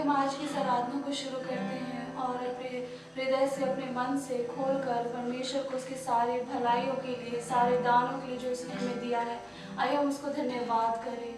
हम आज की इस आराधना को शुरू करते हैं और अपने हृदय से, अपने मन से खोलकर परमेश्वर को उसकी सारी भलाइयों के लिए, सारे दानों के लिए जो उसने हमें दिया है, आइए हम उसको धन्यवाद करें।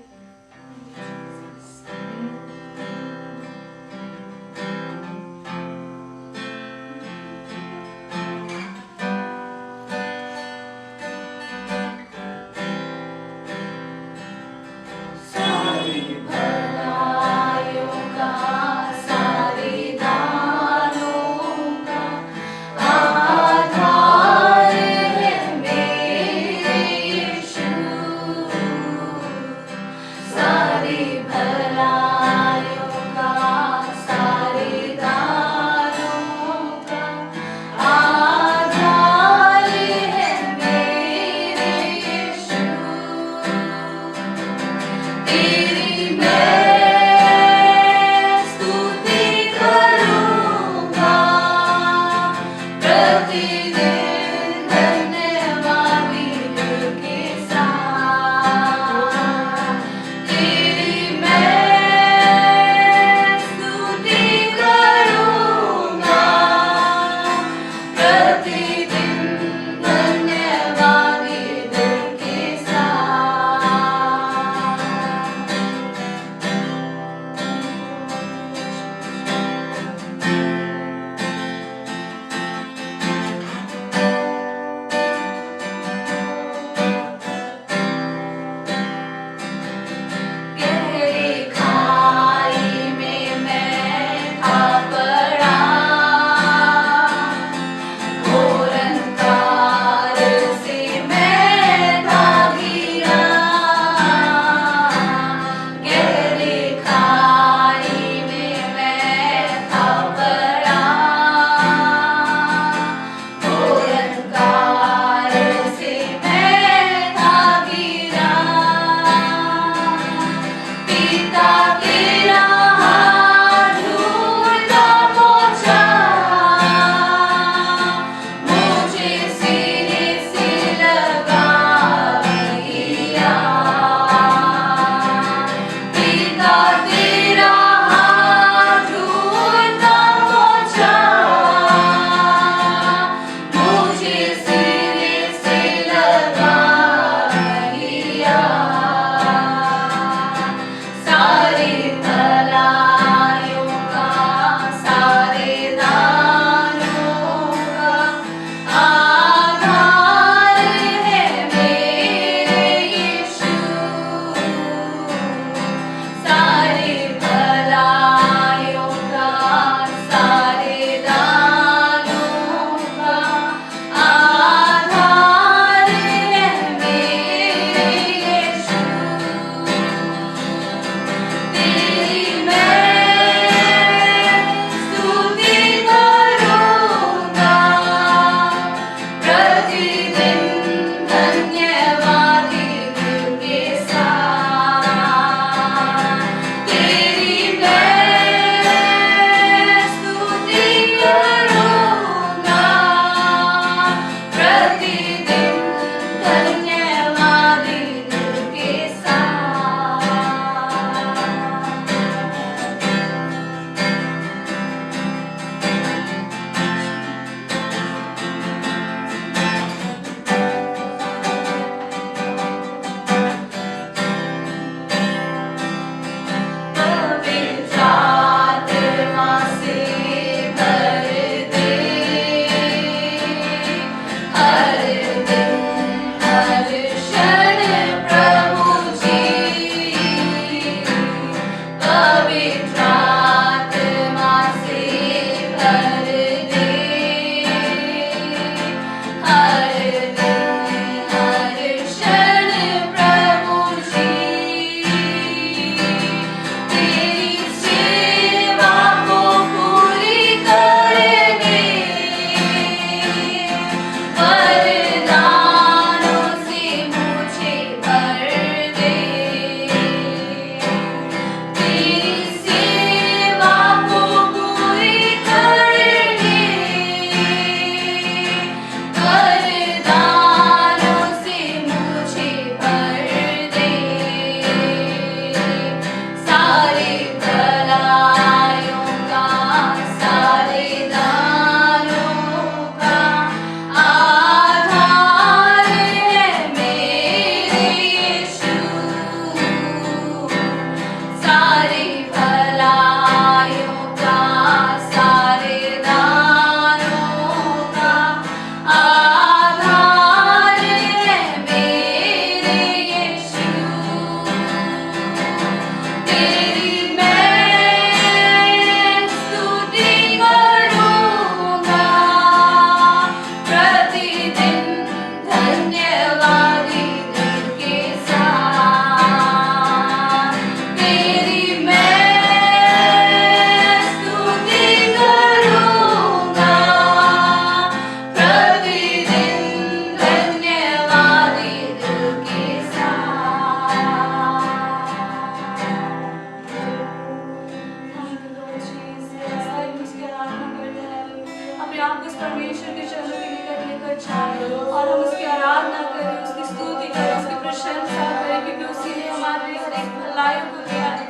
भलाइयों को दिया है,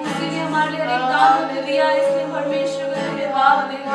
उसी ने हमारे लिए हर एक दानों को दिया है, इसलिए परमेश्वर को धन्यवाद देंगे।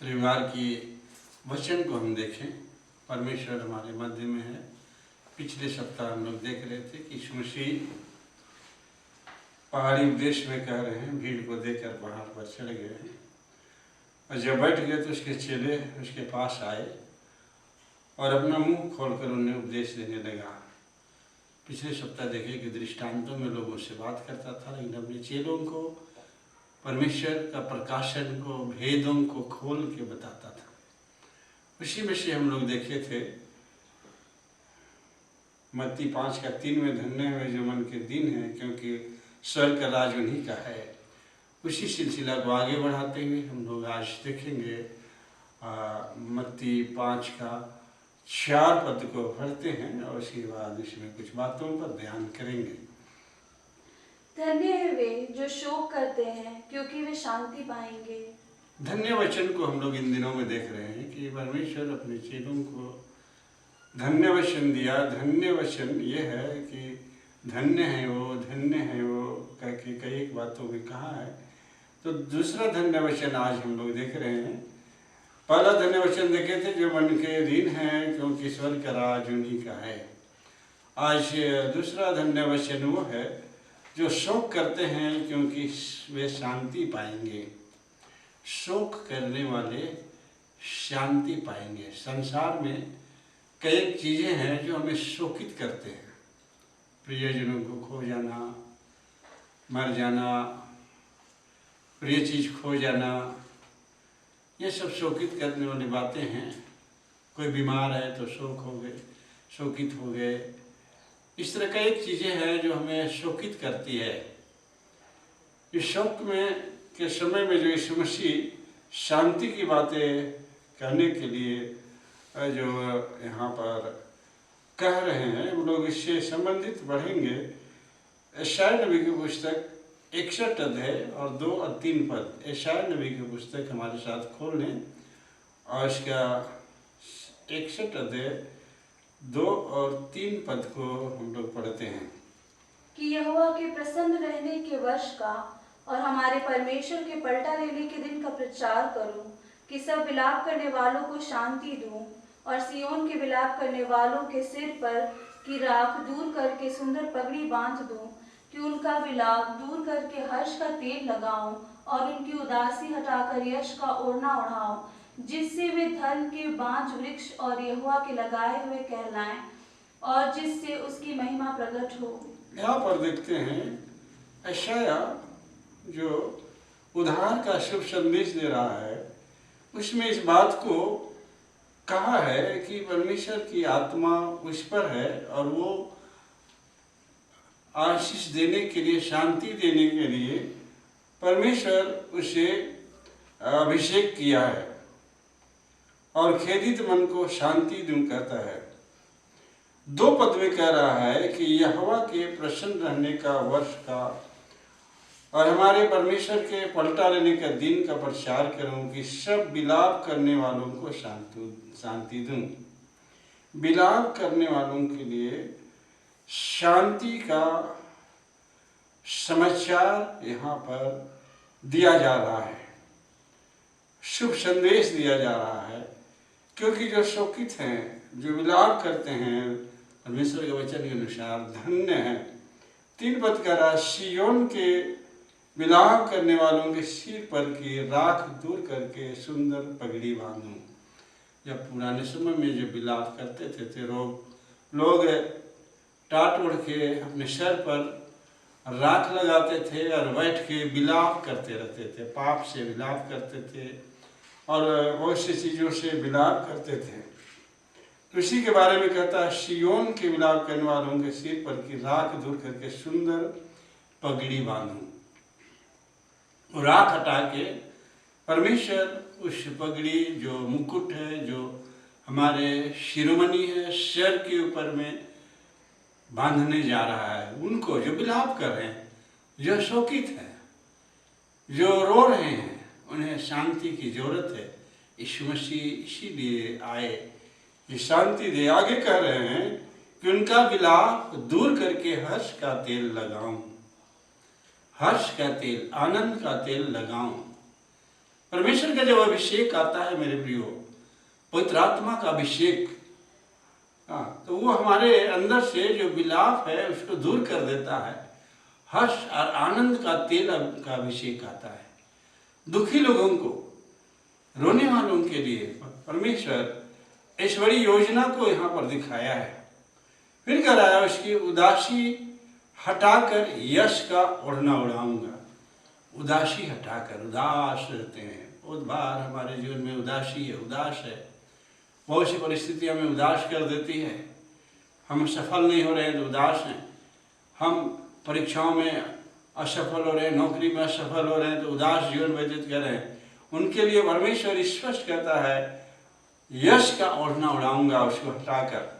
रविवार की वचन को हम देखें। परमेश्वर हमारे मध्य में है। पिछले सप्ताह हम लोग देख रहे थे कि यीशु मसीह पहाड़ी उपदेश में कह रहे हैं, भीड़ को देखकर पहाड़ पर चढ़ गए हैं और जब बैठ गए तो उसके चेले उसके पास आए और अपना मुंह खोलकर उन्हें उपदेश देने लगा। पिछले सप्ताह देखे कि दृष्टांतों में लोगों से बात करता था, लेकिन अपने चेलों को परमेश्वर का प्रकाशन को, भेदों को खोल के बताता था। उसी में से हम लोग देखे थे मत्ती 5:3 में, धन्य हुए जो मन के दिन है क्योंकि स्वर्ग का राज उन्हीं का है। उसी सिलसिला को आगे बढ़ाते हुए हम लोग आज देखेंगे मत्ती 5 का 4 पद को पढ़ते हैं और उसके बाद इसमें कुछ बातों पर ध्यान करेंगे। धन्य है वे जो शोक करते हैं, क्योंकि वे शांति पाएंगे। धन्य वचन को हम लोग इन दिनों में देख रहे हैं कि परमेश्वर अपने चेलों को धन्य वचन दिया। धन्य वचन ये है कि धन्य है वो कह के कई बातों में कहा है। तो दूसरा धन्य वचन आज हम लोग देख रहे हैं। पहला धन्य वचन देखे थे, जो मन के दीन है क्योंकि स्वर्ग का राज उन्हीं का है। आज दूसरा धन्य वचन वो है जो शोक करते हैं क्योंकि वे शांति पाएंगे। शोक करने वाले शांति पाएंगे। संसार में कई चीज़ें हैं जो हमें शोकित करते हैं। प्रियजनों को खो जाना, मर जाना, प्रिय चीज़ खो जाना, ये सब शोकित करने वाली बातें हैं। कोई बीमार है तो शोकित हो गए। इस तरह कई चीज़ें हैं जो हमें शोकित करती है। इस शोक में के समय में जो यीशु मसीह शांति की बातें कहने के लिए जो यहाँ पर कह रहे हैं, हम लोग इससे संबंधित बढ़ेंगे। यशायाह नबी की पुस्तक 61 अध्याय और 2 और 3 पद। यशायाह नबी की पुस्तक हमारे साथ खोल लें और इसका 61 अध्याय 2 और 3 पद को हम लोग पढ़ते हैं। कि यहोवा के प्रसन्न रहने के वर्ष का और हमारे परमेश्वर के पलटा लेने के दिन का प्रचार करूं, कि सब विलाप करने वालों को शांति दूं और सियोन के विलाप करने वालों के सिर पर की राख दूर करके सुंदर पगड़ी बांध दूं, कि उनका विलाप दूर करके हर्ष का तेल लगाऊं और उनकी उदासी हटाकर यश का ओढ़ना ओढ़ाऊं, जिससे वे धन के बांझ वृक्ष और यहोवा के लगाए हुए कहलाएं और जिससे उसकी महिमा प्रकट हो। यहाँ पर देखते हैं यशायाह जो उद्धार का शुभ संदेश दे रहा है, उसमें इस बात को कहा है कि परमेश्वर की आत्मा उस पर है और वो आशीष देने के लिए, शांति देने के लिए परमेश्वर उसे अभिषेक किया है और खेदित मन को शांति दूं कहता है। 2 पद में कह रहा है कि यहोवा के प्रसन्न रहने का वर्ष का और हमारे परमेश्वर के पलटा लेने का दिन का प्रचार करूं, कि सब विलाप करने वालों को शांति दूं। विलाप करने वालों के लिए शांति का समाचार यहाँ पर दिया जा रहा है, शुभ संदेश दिया जा रहा है। क्योंकि जो शोकित हैं, जो विलाप करते हैं, परमेश्वर के वचन के अनुसार धन्य है। 3 पद कह रहा, सियोन के विलाप करने वालों के सिर पर की राख दूर करके सुंदर पगड़ी बांधूं। जब पुराने समय में जो विलाप करते थे लोग टाट ओढ़ के अपने सर पर राख लगाते थे और बैठ के विलाप करते रहते थे, पाप से विलाप करते थे और बहुत सी चीज़ों से विलाप करते थे। तो इसी के बारे में कहता है, सियोन के विलाप करने वालों के सिर पर की राख दूर करके सुंदर पगड़ी बांधूं। राख हटा के परमेश्वर उस पगड़ी, जो मुकुट है, जो हमारे शिरोमणि है, सिर के ऊपर में बांधने जा रहा है। उनको जो विलाप कर रहे हैं, जो शोकित है, जो रो रहे हैं, उन्हें शांति की जरूरत है। यीशु मसीह इसीलिए आए कि शांति दे। आगे कह रहे हैं कि उनका विलाप दूर करके हर्ष का तेल लगाऊं। हर्ष का तेल, आनंद का तेल लगाऊं। परमेश्वर का जब अभिषेक आता है मेरे प्रियो, पवित्र आत्मा का अभिषेक, तो वो हमारे अंदर से जो विलाप है उसको दूर कर देता है। हर्ष और आनंद का तेल का अभिषेक आता है। दुखी लोगों को, रोने वालों के लिए परमेश्वर इस बड़ी योजना को यहाँ पर दिखाया है। फिर कह रहा है, उसकी उदासी हटाकर यश का ओढ़ना उड़ाऊंगा। उदासी हटाकर, उदास रहते हैं, बहुत बार हमारे जीवन में उदासी है, उदास है, बहुत सी परिस्थितियाँ हमें उदास कर देती है। हम सफल नहीं हो रहे हैं तो उदास हैं, हम परीक्षाओं में असफल हो रहे हैं, नौकरी में असफल हो रहे हैं तो उदास जीवन व्यतीत कर रहे हैं। उनके लिए परमेश्वर स्पष्ट कहता है, यश का ओढ़ना उड़ाऊंगा उसको हटाकर।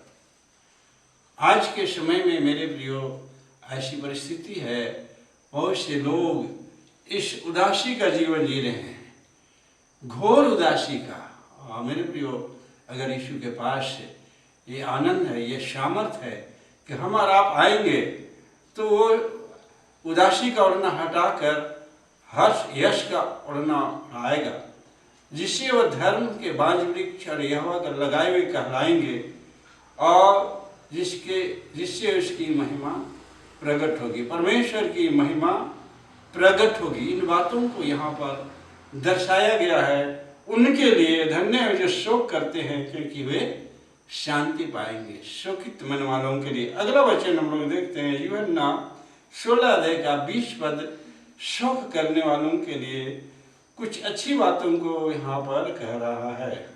आज के समय में मेरे प्रियो ऐसी परिस्थिति है, बहुत से लोग इस उदासी का जीवन जी रहे हैं, घोर उदासी का। मेरे प्रियो, अगर यीशु के पास ये आनंद है, ये सामर्थ है कि हम और आप आएंगे, तो वो उदासी का ओढ़ना हटाकर हर्ष यश का ओढ़ना आएगा, जिससे वह धर्म के बांझ वृक्ष और यहोवा का लगाए हुए कहलाएंगे, और जिससे उसकी महिमा प्रकट होगी, परमेश्वर की महिमा प्रकट होगी। इन बातों को यहाँ पर दर्शाया गया है। उनके लिए धन्य है जो शोक करते हैं, क्योंकि वे शांति पाएंगे। शोकित मन वालों के लिए अगला वचन हम लोग देखते हैं, यूहन्ना 16 अध्याय का 20 पद शोक करने वालों के लिए कुछ अच्छी बातों को यहाँ पर कह रहा है।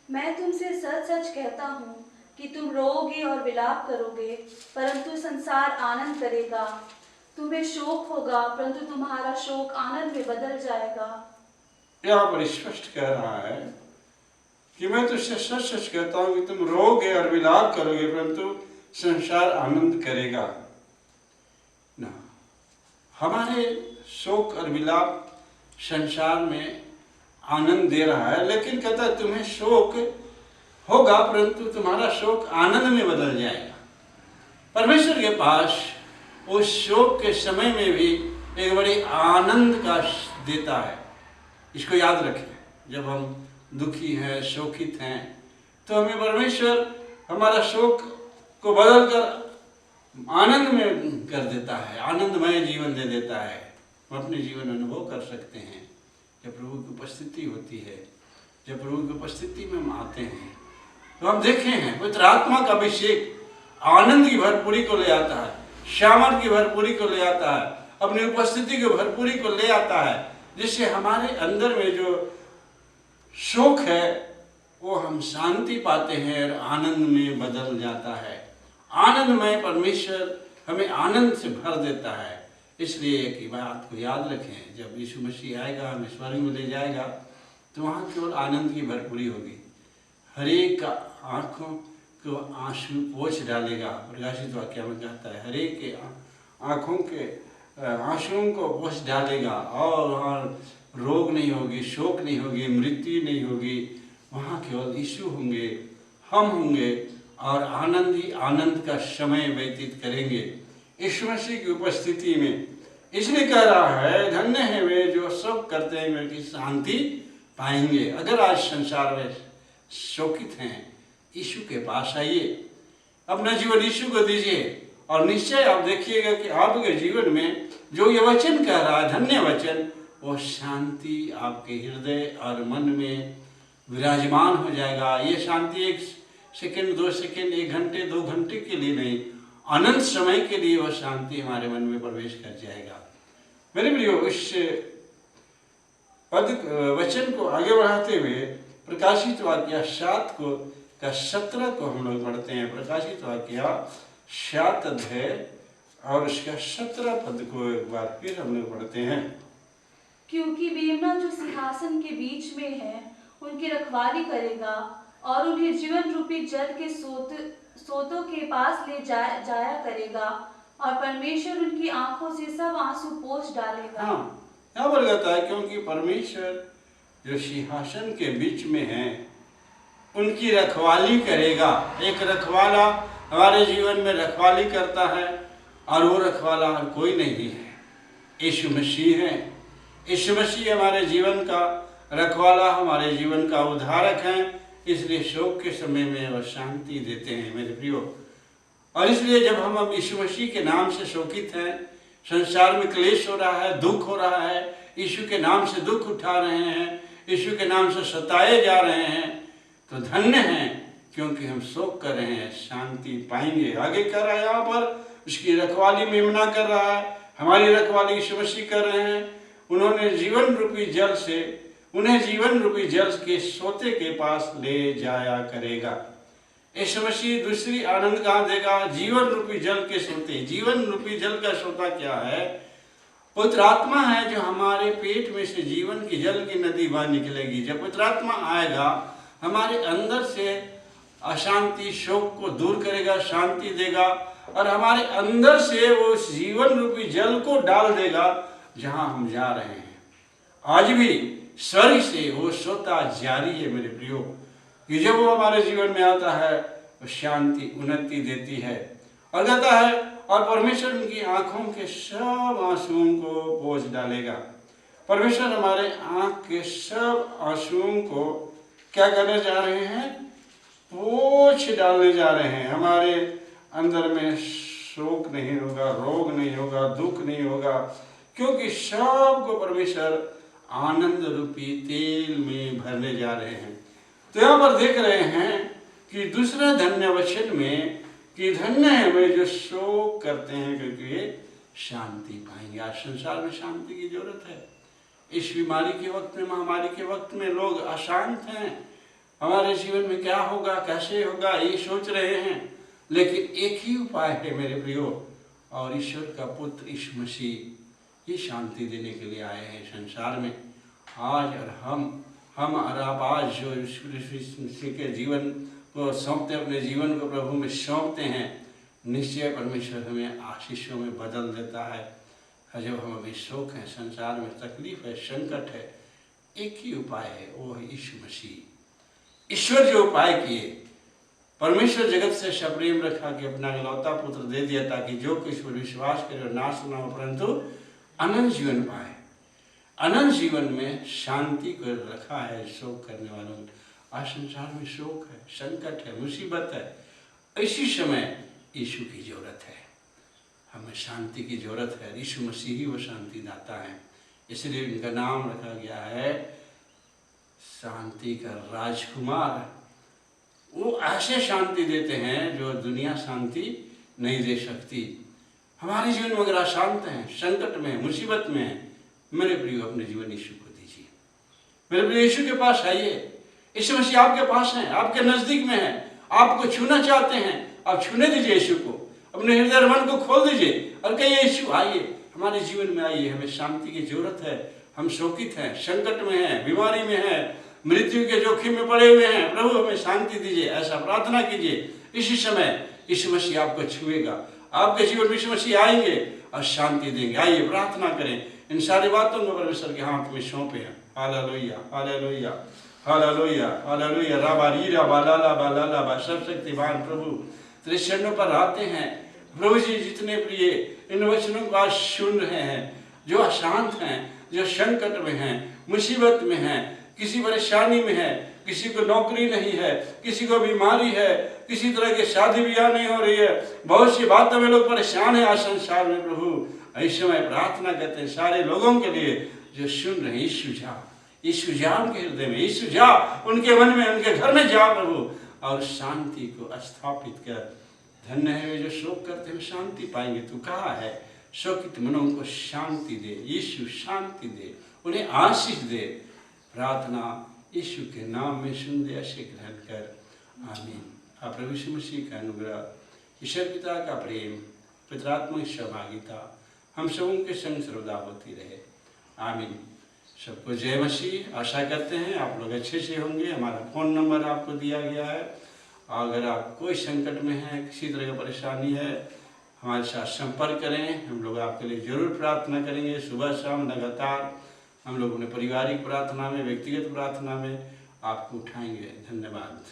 मैं तुमसे सच सच कहता हूँ कि तुम रोओगे और विलाप करोगे, परंतु संसार आनंद करेगा। तुम्हें शोक होगा, परंतु तुम्हारा शोक आनंद में बदल जाएगा। यहाँ पर स्पष्ट कह रहा है कि मैं तुझसे सच सच कहता हूँ कि तुम रोओगे और विलाप करोगे, परंतु संसार आनंद करेगा ना। हमारे शोक और विलाप संसार में आनंद दे रहा है, लेकिन कहता है तुम्हें शोक होगा, परंतु तुम्हारा शोक आनंद में बदल जाएगा। परमेश्वर के पास उस शोक के समय में भी एक बड़ी आनंद का देता है। इसको याद रखें, जब हम दुखी हैं, शोकित हैं, तो हमें परमेश्वर हमारा शोक को बदल कर आनंद में कर देता है, आनंदमय जीवन दे देता है। हम अपने जीवन अनुभव कर सकते हैं जब प्रभु की उपस्थिति होती है। जब प्रभु की उपस्थिति में हम आते हैं तो हम देखे हैं पवित्र आत्मा का अभिषेक आनंद की भरपूरी को ले आता है, सामर्थ की भरपूरी को ले आता है, अपनी उपस्थिति की भरपूरी को ले आता है, जिससे हमारे अंदर में जो शोक है वो हम शांति पाते हैं और आनंद में बदल जाता है। आनंदमय परमेश्वर हमें आनंद से भर देता है। इसलिए एक बात को याद रखें, जब यीशु मसीह आएगा, हमें स्वर्ग में ले जाएगा, तो वहाँ केवल आनंद की भरपूरी होगी। हर एक का आँखों को आंसू पोंछ डालेगा। प्रकाशित वाक्य में कहता है, हर एक के आँखों के आंसुओं को पोंछ डालेगा, और वहाँ रोग नहीं होगी, शोक नहीं होगी, मृत्यु नहीं होगी। वहाँ केवल यीशु होंगे, हम होंगे, और आनंद ही आनंद का समय व्यतीत करेंगे यीशु मसीह की उपस्थिति में। इसलिए कह रहा है, धन्य है वे जो शोक करते हैं, वे शांति पाएंगे। अगर आज संसार में शोकित हैं, यीशु के पास आइए, अपना जीवन यीशु को दीजिए, और निश्चय आप देखिएगा कि आपके जीवन में जो ये वचन कह रहा है, धन्य वचन, वो शांति आपके हृदय और मन में विराजमान हो जाएगा। ये शांति 1 सेकंड, 2 सेकंड, 1 घंटे, 2 घंटे के लिए नहीं, अनंत समय के लिए वह शांति हमारे मन में प्रवेश कर जाएगा। मेरे प्रियो, इस वचन को आगे बढ़ाते हुए प्रकाशित वाक्य 7 का 17 को हम लोग पढ़ते हैं। प्रकाशित वाक्य 7 अध्याय और उसका 17 पद को एक बार फिर हम लोग पढ़ते हैं। क्योंकि मेमना जो सिंहासन के बीच में है उनकी रखवाली करेगा, और उन्हें जीवन रूपी जल के सोतों के पास ले जाया करेगा, और परमेश्वर उनकी आंखों से सब आंसू पोंछ डालेगा। हाँ, यहाँ पर कहता है, क्योंकि परमेश्वर जो सिंहासन के बीच में है उनकी रखवाली करेगा। एक रखवाला हमारे जीवन में रखवाली करता है, और वो रखवाला और कोई नहीं है, यीशु मसीह है। यीशु मसीह हमारे जीवन का रखवाला, हमारे जीवन का उद्धारक है। इसलिए शोक के समय में वह शांति देते हैं मेरे प्रियो। और इसलिए जब हम यीशु मसीह के नाम से शोकित हैं, संसार में क्लेश हो रहा है, दुख हो रहा है, यीशु के नाम से दुख उठा रहे हैं, यीशु के नाम से सताए जा रहे हैं, तो धन्य हैं, क्योंकि हम शोक कर रहे हैं, शांति पाएंगे। आगे कर रहा है यहाँ पर, उसकी रखवाली मेमना कर रहा है, हमारी रखवाली यीशु मसीह कर रहे हैं। उन्हें जीवन रूपी जल के सोते के पास ले जाया करेगा। यीशु मसीह दूसरी आनंद कहाँ देगा? जीवन रूपी जल के सोते। जीवन रूपी जल का सोता क्या है? पवित्र आत्मा है जो हमारे पेट में से जीवन की जल की नदी बाहर निकलेगी। जब पवित्र आत्मा आएगा हमारे अंदर से अशांति शोक को दूर करेगा, शांति देगा और हमारे अंदर से वो जीवन रूपी जल को डाल देगा जहां हम जा रहे हैं। आज भी स्वर्ग से वो स्वतः जारी है मेरे प्रियो, कि जब वो हमारे जीवन में आता है वो शांति उन्नति देती है और कहता है और परमेश्वर उनकी आंखों के सब आंसुओं को पोंछ डालेगा। परमेश्वर हमारे आंख के सब आंसुओं को क्या करने जा रहे हैं? पोंछ डालने जा रहे हैं। हमारे अंदर में शोक नहीं होगा, रोग नहीं होगा, दुख नहीं होगा, क्योंकि सबको परमेश्वर आनंद रूपी तेल में भरने जा रहे हैं। तो यहाँ पर देख रहे हैं कि दूसरा धन्य वचन में कि धन्य है वे जो शोक करते हैं क्योंकि वे शांति पाएंगे। आज संसार में शांति की जरूरत है। इस बीमारी के वक्त में, महामारी के वक्त में लोग अशांत हैं। हमारे जीवन में क्या होगा, कैसे होगा, ये सोच रहे हैं। लेकिन एक ही उपाय है मेरे प्रियो, और ईश्वर का पुत्र यीशु मसीह ये शांति देने के लिए आए हैं संसार में। आज और हम और आप आज जो यीशु मसीह के जीवन को सौंपते, अपने जीवन को प्रभु में सौंपते हैं, निश्चय परमेश्वर हमें आशीषों में बदल देता है। जब हम अभी शोक है, संसार में तकलीफ है, संकट है, एक ही उपाय है, वो है यीशु मसीह। ईश्वर जो उपाय किए, परमेश्वर जगत से प्रेम रखा कि अपना इकलौता पुत्र दे दिया ताकि जो कोई इस पर विश्वास करे और नाश न हो परंतु अनंत जीवन पाए। अनंत जीवन में शांति को रखा है शोक करने वालों ने। आज संसार में शोक है, संकट है, मुसीबत है। इसी समय यीशु की जरूरत है, हमें शांति की जरूरत है। यीशु मसीह ही वो शांति दाता है, इसलिए इनका नाम रखा गया है शांति का राजकुमार। वो ऐसे शांति देते हैं जो दुनिया शांति नहीं दे सकती। हमारे जीवन में अगर अशांत हैं, संकट में, मुसीबत में है, मेरे प्रियो अपने जीवन यीशु को दीजिए। मेरे प्रियो यीशु के पास आइए। यीशु मसीह आपके पास है, आपके नजदीक में है, आपको छूना चाहते हैं। आप छूने दीजिए यीशु को, अपने हृदय और मन को खोल दीजिए और कहिए यीशु आइए, हमारे जीवन में आइए। हमें शांति की जरूरत है। हम शोकित हैं, संकट में हैं, बीमारी में हैं, मृत्यु के जोखिम में पड़े हुए हैं। प्रभु हमें शांति दीजिए, ऐसा प्रार्थना कीजिए। इसी समय यीशु मसीह आपको छुएगा, आपके जीवन में यीशु मसीह आएंगे और शांति देंगे। आइए प्रार्थना करें, इन सारी बातों को परमेश्वर के हाथ में सौंपे हैं। Hallelujah, hallelujah, hallelujah, hallelujah. राबा रीरा बालाला बालाला बा। सर्वशक्तिमान प्रभु तेरे चरणों पर आते हैं। प्रभु जी, जितने प्रिय इन वचनों को आज सुन रहे हैं, जो अशांत हैं, जो संकट में हैं, मुसीबत में हैं, किसी परेशानी में है, किसी को नौकरी नहीं है, किसी को बीमारी है, किसी तरह की शादी ब्याह नहीं हो रही है, बहुत सी बातों में लोग परेशान हैं आज संसार में। प्रभु इस समय प्रार्थना करते हैं सारे लोगों के लिए जो सुन रहे हैं। यीशु जा उनके हृदय में, यीशु जा उनके मन में, उनके घर में जा प्रभु, और शांति को स्थापित कर। धन्य है वे जो शोक करते हैं, शांति पाएंगे। तू कहा है शोकित मनों को शांति दे। यीशु शांति दे, उन्हें आशीष दे। प्रार्थना यीशु के नाम में सुन दे, ऐसे ग्रहण कर। आमीन। आप प्रभु यीशु मसीह का अनुग्रह, ईश्वर पिता का प्रेम, पवित्र आत्मा की सहभागिता हम सबों के संग सर्वदा होती रहे। आमीन। सबको जय मसीह। आशा करते हैं आप लोग अच्छे से होंगे। हमारा फ़ोन नंबर आपको दिया गया है। अगर आप कोई संकट में हैं, किसी तरह की परेशानी है, हमारे साथ संपर्क करें। हम लोग आपके लिए जरूर प्रार्थना करेंगे, सुबह शाम लगातार। हम लोग अपने पारिवारिक प्रार्थना में, व्यक्तिगत प्रार्थना में आपको उठाएंगे। धन्यवाद।